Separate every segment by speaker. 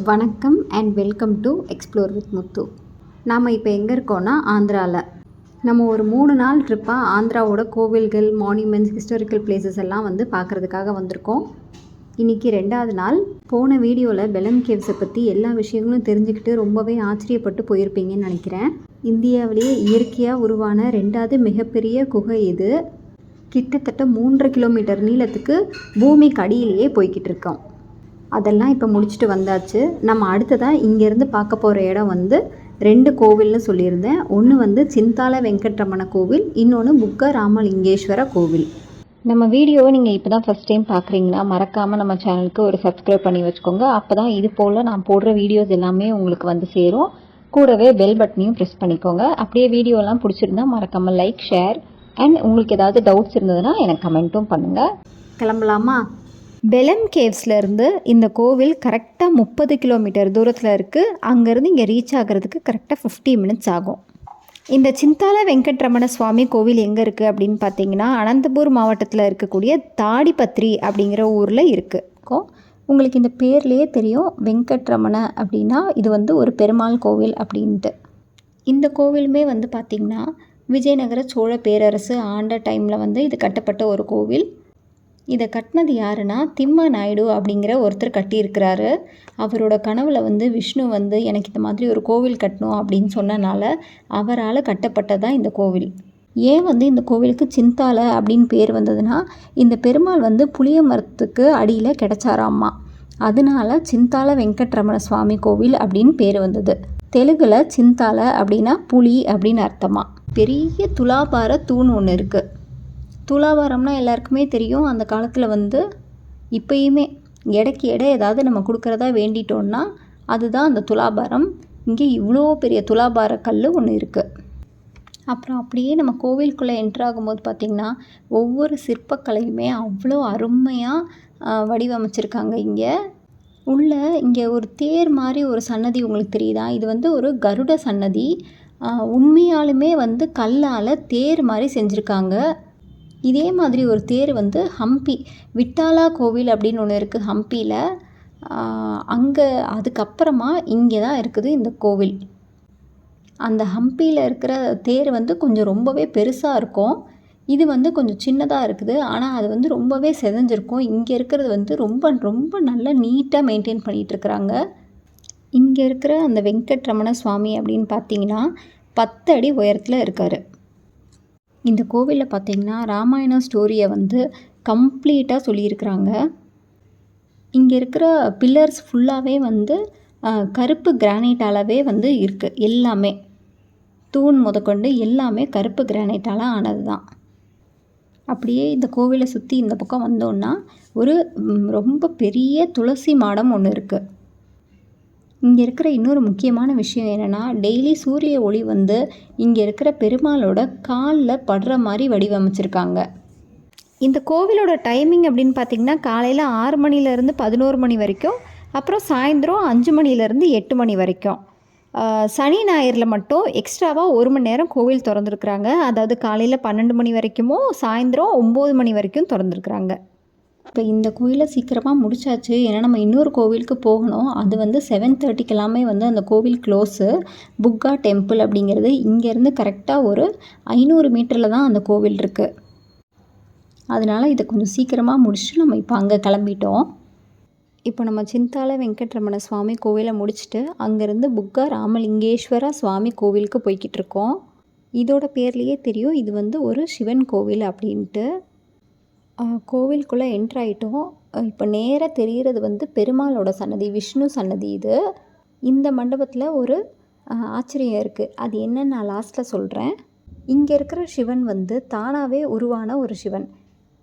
Speaker 1: வணக்கம் and welcome to explore with Muthu. நாம் இப்போ எங்கே இருக்கோன்னா ஆந்திராவில். நம்ம ஒரு 3 நாள் ட்ரிப்பாக ஆந்திராவோட கோவில்கள், மான்யூமெண்ட்ஸ், ஹிஸ்டாரிக்கல் பிளேசஸ் எல்லாம் பார்க்குறதுக்காக வந்திருக்கோம். இன்றைக்கி 2வது நாள். போன வீடியோவில் பெலம் கேவ்ஸை பற்றி எல்லா விஷயங்களும் தெரிஞ்சுக்கிட்டு ரொம்பவே ஆச்சரியப்பட்டு போயிருப்பீங்கன்னு நினைக்கிறேன். இந்தியாவிலேயே இயற்கையாக உருவான 2வது மிகப்பெரிய குகை இது. கிட்டத்தட்ட 3.5 கிலோமீட்டர் நீளத்துக்கு பூமிக்கு அடியிலேயே போய்கிட்டு இருக்கோம். அதெல்லாம் இப்போ முடிச்சுட்டு வந்தாச்சு. நம்ம அடுத்ததாக இங்கேருந்து பார்க்க போகிற இடம் 2 கோவில்னு சொல்லியிருந்தேன். ஒன்று சிந்தால வெங்கட்ரமண கோவில், இன்னொன்று புக்க ராமலிங்கேஸ்வர கோவில். நம்ம வீடியோவை நீங்கள் இப்போ தான் ஃபஸ்ட் டைம் பார்க்குறீங்கன்னா மறக்காமல் நம்ம சேனலுக்கு ஒரு சப்ஸ்கிரைப் பண்ணி வச்சுக்கோங்க. அப்போ தான் இது போல் நான் போடுற வீடியோஸ் எல்லாமே உங்களுக்கு சேரும். கூடவே பெல் பட்டனையும் ப்ரெஸ் பண்ணிக்கோங்க. அப்படியே வீடியோலாம் பிடிச்சிருந்தா மறக்காமல் லைக், ஷேர் அண்ட் உங்களுக்கு ஏதாவது டவுட்ஸ் இருந்ததுன்னா எனக்கு கமெண்ட்டும் பண்ணுங்கள். கிளம்பலாமா? பெலம் கேவ்ஸ்லேருந்து இந்த கோவில் கரெக்டாக 30 கிலோமீட்டர் தூரத்தில் இருக்குது. அங்கேருந்து இங்கே ரீச் ஆகிறதுக்கு கரெக்டாக 50 மினிட்ஸ் ஆகும். இந்த சிந்தால வெங்கட்ரமண சுவாமி கோவில் எங்கே இருக்குது அப்படின்னு பார்த்தீங்கன்னா, அனந்தபூர் மாவட்டத்தில் இருக்கக்கூடிய தாடிபத்ரி அப்படிங்கிற ஊரில் இருக்குது. உங்களுக்கு இந்த பேர்லேயே தெரியும், வெங்கட்ரமண அப்படின்னா இது ஒரு பெருமாள் கோவில் அப்படின்ட்டு. இந்த கோவிலுமே பார்த்திங்கன்னா விஜயநகர சோழ பேரரசு ஆண்ட டைமில் இது கட்டப்பட்ட ஒரு கோவில். இதை கட்டினது யாருன்னா திம்ம நாயுடு அப்படிங்கிற ஒருத்தர் கட்டியிருக்கிறாரு. அவரோட கனவில் விஷ்ணு எனக்கு இந்த மாதிரி ஒரு கோவில் கட்டணும் அப்படின்னு சொன்னனால அவரால் கட்டப்பட்டதான் இந்த கோவில். ஏன் இந்த கோவிலுக்கு சிந்தால அப்படின்னு பேர் வந்ததுன்னா, இந்த பெருமாள் புளிய மரத்துக்கு அடியில் கிடைச்சாராம்மா. அதனால சிந்தால வெங்கட்ரமண சுவாமி கோவில் அப்படின்னு பேர் வந்தது. தெலுங்கில் சிந்தால அப்படின்னா புலி அப்படின்னு அர்த்தமா. பெரிய துலாபார தூண் ஒன்று இருக்குது. துலாபாரம்னா எல்லாருக்குமே தெரியும். அந்த காலத்தில் இப்போயுமே எடைக்கு எடை ஏதாவது நம்ம கொடுக்குறதா வேண்டிட்டோன்னா அதுதான் அந்த துலாபாரம். இங்கே இவ்வளோ பெரிய துலாபார கல் ஒன்று இருக்குது. அப்புறம் அப்படியே நம்ம கோவிலுக்குள்ளே என்ட்ராகும்போது பார்த்திங்கன்னா ஒவ்வொரு சிற்பக்கலையுமே அவ்வளோ அருமையாக வடிவமைச்சிருக்காங்க. இங்கே ஒரு தேர் மாதிரி ஒரு சன்னதி உங்களுக்கு தெரியுதா? இது ஒரு கருட சன்னதி. உண்மையாலுமே கல்லால் தேர் மாதிரி செஞ்சுருக்காங்க. இதே மாதிரி ஒரு தேர் ஹம்பி விட்டாலா கோவில் அப்படின்னு ஒன்று இருக்குது ஹம்பியில். அங்கே அதுக்கப்புறமா இங்கே தான் இருக்குது இந்த கோவில். அந்த ஹம்பியில் இருக்கிற தேர் கொஞ்சம் ரொம்பவே பெருசாக இருக்கும். இது கொஞ்சம் சின்னதாக இருக்குது. ஆனால் அது ரொம்பவே செதஞ்சிருக்கும். இங்கே இருக்கிறது ரொம்ப ரொம்ப நல்லா நீட்டாக மெயின்டைன் பண்ணிகிட்ருக்குறாங்க. இங்கே இருக்கிற அந்த வெங்கட்ரமண சுவாமி அப்படின்னு பார்த்தீங்கன்னா 10 அடி உயரத்தில் இருக்கார். இந்த கோவிலில் பார்த்திங்கன்னா ராமாயண ஸ்டோரியை கம்ப்ளீட்டாக சொல்லியிருக்கிறாங்க. இங்கே இருக்கிற பில்லர்ஸ் ஃபுல்லாகவே கருப்பு கிரானைட்டாலவே இருக்குது. எல்லாமே தூண் முதற்கொண்டு எல்லாமே கருப்பு கிரானைட்டால் ஆனது தான். அப்படியே இந்த கோவிலை சுற்றி இந்த பக்கம் வந்தோன்னா ஒரு ரொம்ப பெரிய துளசி மாடம் ஒன்று இருக்குது. இங்கே இருக்கிற இன்னொரு முக்கியமான விஷயம் என்னென்னா, டெய்லி சூரிய ஒளி இங்கே இருக்கிற பெருமாளோட காலில் படுற மாதிரி வடிவமைச்சிருக்காங்க. இந்த கோவிலோட டைமிங் அப்படின்னு பார்த்திங்கன்னா காலையில் 6 மணிலேருந்து 11 மணி வரைக்கும், அப்புறம் சாயந்தரம் 5 மணிலேருந்து 8 மணி வரைக்கும். சனி ஞாயிறில் மட்டும் எக்ஸ்ட்ராவாக 1 மணி நேரம் கோவில் திறந்துருக்குறாங்க. அதாவது காலையில் 12 மணி வரைக்கும், சாயந்தரம் 9 மணி வரைக்கும் திறந்துருக்குறாங்க. இப்போ இந்த கோயிலை சீக்கிரமாக முடிச்சாச்சு. ஏன்னா நம்ம இன்னொரு கோவிலுக்கு போகணும். அது 7:30க்கெல்லாமே அந்த கோவில் க்ளோஸு. புக்கா டெம்பிள் அப்படிங்கிறது இங்கேருந்து கரெக்டாக ஒரு 500 மீட்டரில் தான் அந்த கோவில் இருக்குது. அதனால் இதை கொஞ்சம் சீக்கிரமாக முடிச்சுட்டு நம்ம இப்போ அங்கே கிளம்பிட்டோம். இப்போ நம்ம சிந்தால வெங்கட்ரமண சுவாமி கோவிலை முடிச்சுட்டு அங்கேருந்து புக்கா ராமலிங்கேஸ்வர சுவாமி கோவிலுக்கு போய்கிட்டு இருக்கோம். இதோட பேர்லேயே தெரியும் இது ஒரு சிவன் கோவில் அப்படின்ட்டு. கோவிலுக்குள்ளே என்ட்ராயிட்டோம். இப்போ நேராக தெரிகிறது பெருமாளோட சன்னதி, விஷ்ணு சன்னதி. இந்த மண்டபத்தில் ஒரு ஆச்சரியம் இருக்குது. அது என்னன்னு நான் லாஸ்ட்டில் சொல்கிறேன். இங்கே இருக்கிற சிவன் தானாகவே உருவான ஒரு சிவன்.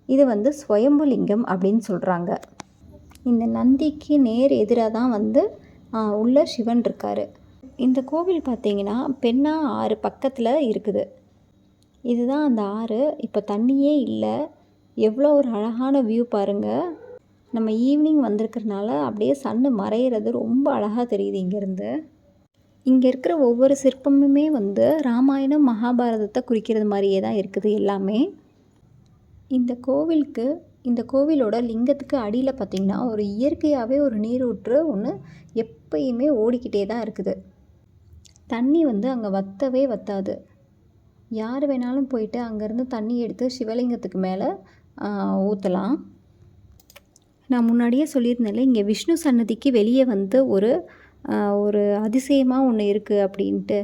Speaker 1: இது ஸ்வயம்புலிங்கம் அப்படின்னு சொல்கிறாங்க. இந்த நந்திக்கு நேர் எதிராக தான் உள்ள சிவன் இருக்கார். இந்த கோவில் பார்த்திங்கன்னா பெண்ணா ஆறு பக்கத்தில் இருக்குது. இதுதான் அந்த ஆறு. இப்போ தண்ணியே இல்லை. எவ்வளோ ஒரு அழகான வியூ பாருங்கள். நம்ம ஈவினிங் வந்திருக்கிறனால அப்படியே சன்னு மறையிறது ரொம்ப அழகாக தெரியுது இங்கேருந்து. இங்கே இருக்கிற ஒவ்வொரு சிற்பமுமே ராமாயணம் மகாபாரதத்தை குறிக்கிறது மாதிரியே தான் இருக்குது எல்லாமே. இந்த கோவிலுக்கு இந்த கோவிலோட லிங்கத்துக்கு அடியில் பார்த்திங்கன்னா ஒரு இயற்கையாகவே ஒரு நீரூற்று ஒன்று எப்பயுமே ஓடிக்கிட்டே தான் இருக்குது. தண்ணி வந்து அங்கே வற்றவே வற்றாது. யார் வேணாலும் போயிட்டு அங்கேருந்து தண்ணி எடுத்து சிவலிங்கத்துக்கு மேலே ஊற்றலாம். நான் முன்னாடியே சொல்லியிருந்தேன்ல, இங்கே விஷ்ணு சன்னதிக்கு வெளியே வந்து ஒரு அதிசயமாக ஒன்று இருக்குது அப்படின்ட்டு.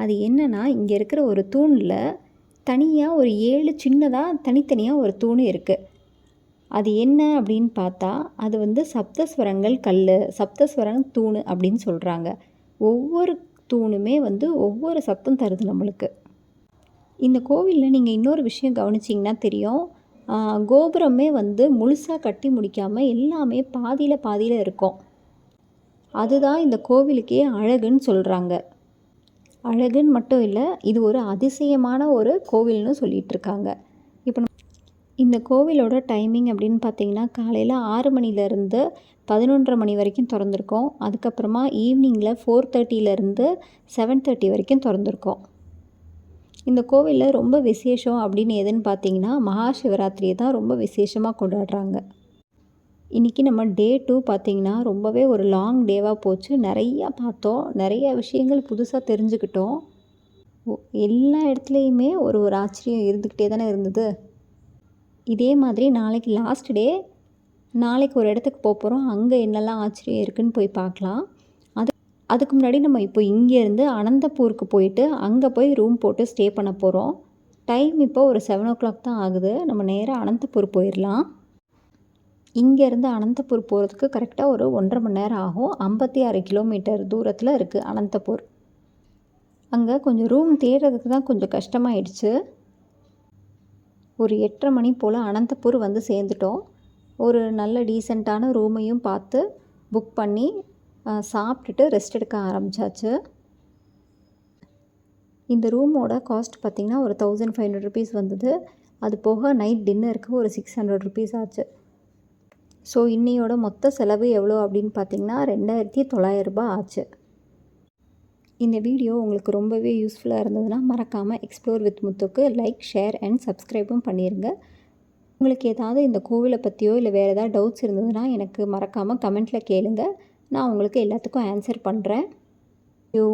Speaker 1: அது என்னென்னா, இங்கே இருக்கிற ஒரு தூணில் தனியாக ஒரு 7 சின்னதாக தனித்தனியாக ஒரு தூண் இருக்குது. அது என்ன அப்படின்னு பார்த்தா, அது வந்து சப்தஸ்வரங்கள் கல், சப்தஸ்வரம் தூண் அப்படின்னு சொல்கிறாங்க. ஒவ்வொரு தூணுமே வந்து ஒவ்வொரு சத்தம் தருது நம்மளுக்கு. இந்த கோவிலில் நீங்கள் இன்னொரு விஷயம் கவனிச்சிங்கன்னா தெரியும், கோபுரமே வந்து முழுசாக கட்டி முடிக்காமல் எல்லாமே பாதியில் இருக்கும். அதுதான் இந்த கோவிலுக்கே அழகுன்னு சொல்கிறாங்க. அழகுன்னு மட்டும் இல்லை, இது ஒரு அதிசயமான ஒரு கோவில்னு சொல்லிகிட்ருக்காங்க. இப்போ இந்த கோவிலோட டைமிங் அப்படின்னு பார்த்தீங்கன்னா, காலையில் 6 மணிலேருந்து 11:30 மணி வரைக்கும் திறந்துருக்கோம். அதுக்கப்புறமா ஈவினிங்கில் 4:30லேருந்து 7:30 வரைக்கும் திறந்துருக்கோம். இந்த கோவிலில் ரொம்ப விசேஷம் அப்படின்னு எதுன்னு பார்த்தீங்கன்னா, மகா சிவராத்திரியை தான் ரொம்ப விசேஷமாக கொண்டாடுறாங்க. இன்றைக்கி நம்ம டே 2 பார்த்திங்கன்னா ரொம்பவே ஒரு லாங் டேவாக போச்சு. நிறையா பார்த்தோம், நிறையா விஷயங்கள் புதுசாக தெரிஞ்சுக்கிட்டோம். எல்லா இடத்துலையுமே ஒரு ஆச்சரியம் இருந்துக்கிட்டே தானே இருந்தது. இதே மாதிரி நாளைக்கு லாஸ்ட் டே, நாளைக்கு ஒரு இடத்துக்கு போகிறோம். அங்கே என்னெல்லாம் ஆச்சரியம் இருக்குதுன்னு போய் பார்க்கலாம். அதுக்கு முன்னாடி நம்ம இப்போ இங்கேருந்து அனந்தபூருக்கு போயிட்டு அங்கே போய் ரூம் போட்டு ஸ்டே பண்ண போகிறோம். டைம் இப்போ ஒரு 7 o'clock தான் ஆகுது. நம்ம நேராக அனந்தபூர் போயிடலாம். இங்கேருந்து அனந்தபூர் போகிறதுக்கு கரெக்டாக ஒரு 1.5 மணி நேரம் ஆகும். 56 கிலோமீட்டர் தூரத்தில் இருக்குது அனந்தபூர். அங்கே கொஞ்சம் ரூம் தேடுறதுக்கு தான் கொஞ்சம் கஷ்டமாயிடுச்சு. ஒரு 8:30 மணி போல் அனந்தபூர் வந்து சேர்ந்துட்டோம். ஒரு நல்ல டீசெண்டான ரூமையும் பார்த்து புக் பண்ணி சாப்பிட்டுட்டு ரெஸ்ட் எடுக்க ஆரம்பித்தாச்சு. இந்த ரூமோட காஸ்ட் பார்த்திங்கன்னா ஒரு 1500 rupees வந்தது. அது போக நைட் டின்னருக்கு ஒரு 600 rupees ஆச்சு. ஸோ இன்னையோட மொத்த செலவு எவ்வளோ அப்படின்னு பார்த்திங்கன்னா 2900 ரூபாய் ஆச்சு. இந்த வீடியோ உங்களுக்கு ரொம்பவே யூஸ்ஃபுல்லாக இருந்ததுன்னா மறக்காமல் explore with Muthukku like, share and சப்ஸ்கிரைபும் பண்ணிடுங்க. உங்களுக்கு ஏதாவது இந்த கோவிலை பற்றியோ இல்லை வேறு ஏதாவது டவுட்ஸ் இருந்ததுன்னா எனக்கு மறக்காமல் கமெண்ட்டில் கேளுங்க. நான் உங்களுக்கு எல்லாத்துக்கும் ஆன்சர் பண்ணுறேன். யூ